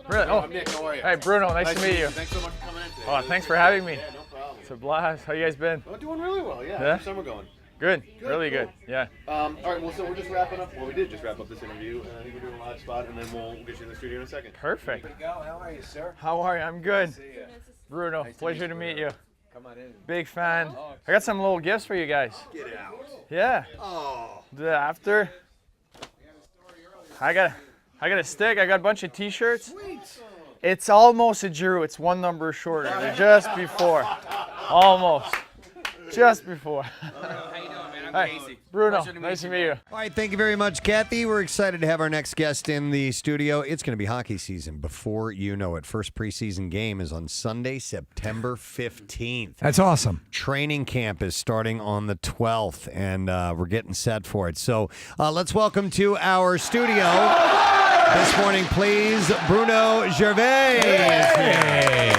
Really? Oh, I'm Nick. How are you? Hey, Bruno. Nice to meet you. Thanks so much for coming in today. Oh, thanks for having me. Yeah, no problem. It's a blast. How you guys been? Well, doing really well. Yeah. Yeah? How's summer going? Good. Really cool. good. Yeah. All right. Well, so we're just wrapping up. Well, we did just wrap up this interview. I think we're doing a live spot, and then we'll get you in the studio in a second. Perfect. There you go. How are you, sir? How are you? I'm good. See ya. Bruno, pleasure to meet you. Come on in. Big fan. I got some little gifts for you guys. Get out. Yeah. Oh. The after. I got a stick. I got a bunch of T-shirts. Sweet. It's almost a Drew. It's one number shorter. They're just before. Almost. Just before. How you doing, man? I'm Hi, Casey. Bruno. Pleasure Nice to you, meet you. All right, thank you very much, Kathy. We're excited to have our next guest in the studio. It's going to be hockey season before you know it. First preseason game is on Sunday, September 15th. That's awesome. Training camp is starting on the 12th, and we're getting set for it. So let's welcome to our studio this morning, please, Bruno Gervais. Hey.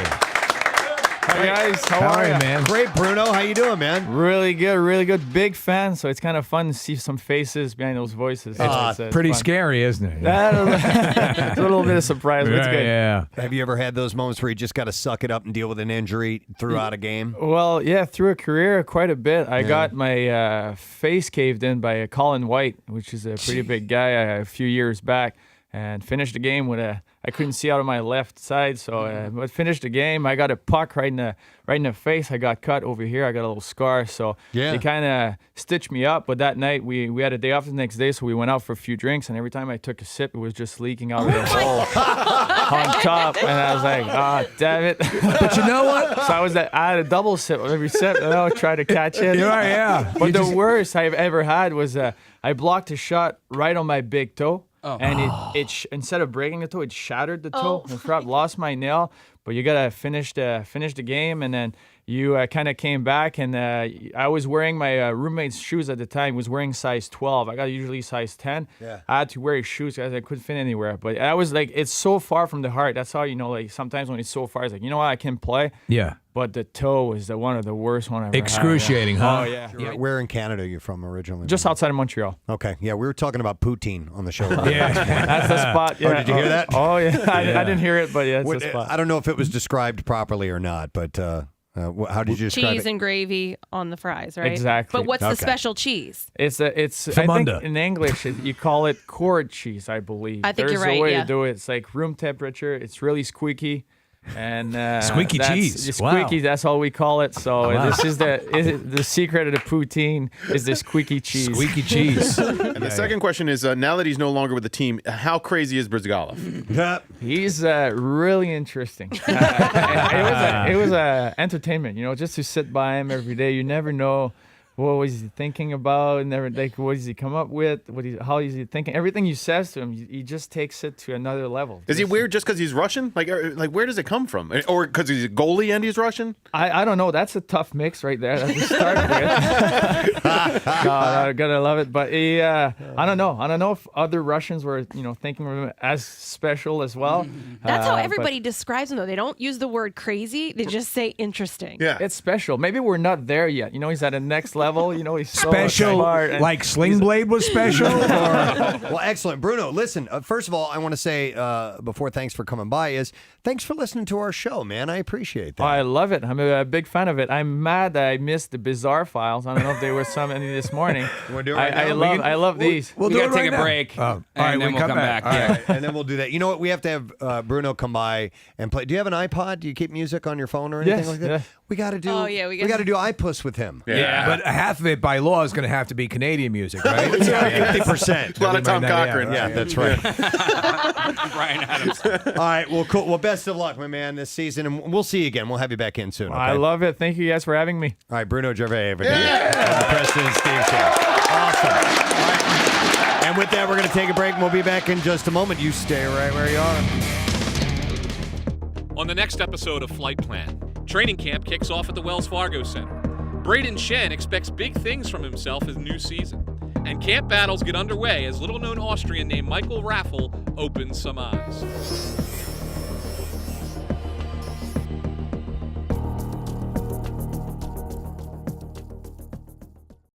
Hi guys, how are you, man? Great, Bruno. How you doing, man? Really good, really good. Big fan, so it's kind of fun to see some faces behind those voices. It's Pretty fun. scary, isn't it? It's a little bit of surprise, but it's good. Yeah. Have you ever had those moments where you just got to suck it up and deal with an injury throughout a game? Well, yeah, through a career, quite a bit. I got my face caved in by Colin White, which is a pretty big guy a few years back, and finished the game with I couldn't see out of my left side, so but finished the game. I got a puck right in the face. I got cut over here. I got a little scar, so they kind of stitched me up. But that night we had a day off the next day, so we went out for a few drinks, and every time I took a sip, it was just leaking out of the hole on top, and I was like, damn it. But you know what? So I had a double sip of every sip, and I would try to catch it. Yeah. But the worst I've ever had was I blocked a shot right on my big toe. And it instead of breaking the toe, it shattered the toe. I lost my nail. But you gotta finish the game, and then you kind of came back, and I was wearing my roommate's shoes at the time. He was wearing size 12. I got usually size 10. Yeah. I had to wear his shoes because I couldn't fit anywhere. But I was like, it's so far from the heart. That's how you know. Like sometimes when it's so far, it's like, you know what, I can play. Yeah. But the toe is one of the worst one I've ever had. Excruciating, huh? Oh yeah. Where in Canada are you from originally? Just outside of Montreal. Okay. Yeah, we were talking about poutine on the show. Yeah. That's the spot. Yeah. Oh, did you hear that? Oh yeah. I didn't hear it, but yeah, it's the spot. I don't know if it was described properly or not, but how did you describe cheese it? and gravy on the fries, right? Exactly. But what's the Okay. special cheese? It's I think Famunda. in English you call it cord cheese, I believe. I think There's you're right, a way yeah. to do it. It's like room temperature. It's really squeaky. And Squeaky cheese. Squeaky, Wow. that's all we call it. So this is the secret of the poutine is the squeaky cheese. Squeaky cheese. And the second question is, now that he's no longer with the team, how crazy is Brizgalov? He's really interesting. It was entertainment, just to sit by him every day. You never know what was he thinking about, and never like what does he come up with, how is he thinking. Everything you says to him, he just takes it to another level. Is he weird just because he's Russian? Like where does it come from? Or because he's a goalie and he's Russian? I don't know. That's a tough mix right there that we start with. I gotta love it. But I don't know. I don't know if other Russians were, thinking of him as special as well. That's how but everybody describes him, though. They don't use the word crazy. They just say interesting. Yeah. it's special. Maybe we're not there yet. He's at a next level. He's so Special, smart. And like Sling Blade was special? Or? Well, excellent. Bruno, listen, first of all, I want to say, before thanks for coming by, is thanks for listening to our show, man. I appreciate that. I love it. I'm a big fan of it. I'm mad that I missed the bizarre files. I don't know if there was some any this morning. You wanna do it right now? I love these. We'll We do gotta it right take a now. break, All right, and then we'll come back. All Yeah. right. And then we'll do that. You know what? We have to have Bruno come by and play. Do you have an iPod? Do you keep music on your phone or anything Yes, like that? yeah. We got to do. Oh, yeah, we got to gotta- do iPuss with him. Yeah. But half of it by law is going to have to be Canadian music, right? 50%. A lot of Tom Right now, Cochran. Yeah, that's right. Brian Adams. All right. Well, cool. Well, best of luck, my man, this season, and we'll see you again. We'll have you back in soon. Okay? I love it. Thank you guys for having me. All right, Bruno Gervais, everybody. On the President Steve Show. Awesome. All right. And with that, we're going to take a break, and we'll be back in just a moment. You stay right where you are. On the next episode of Flight Plan, training camp kicks off at the Wells Fargo Center. Braden Shen expects big things from himself his new season. And camp battles get underway as little-known Austrian named Michael Raffel opens some eyes.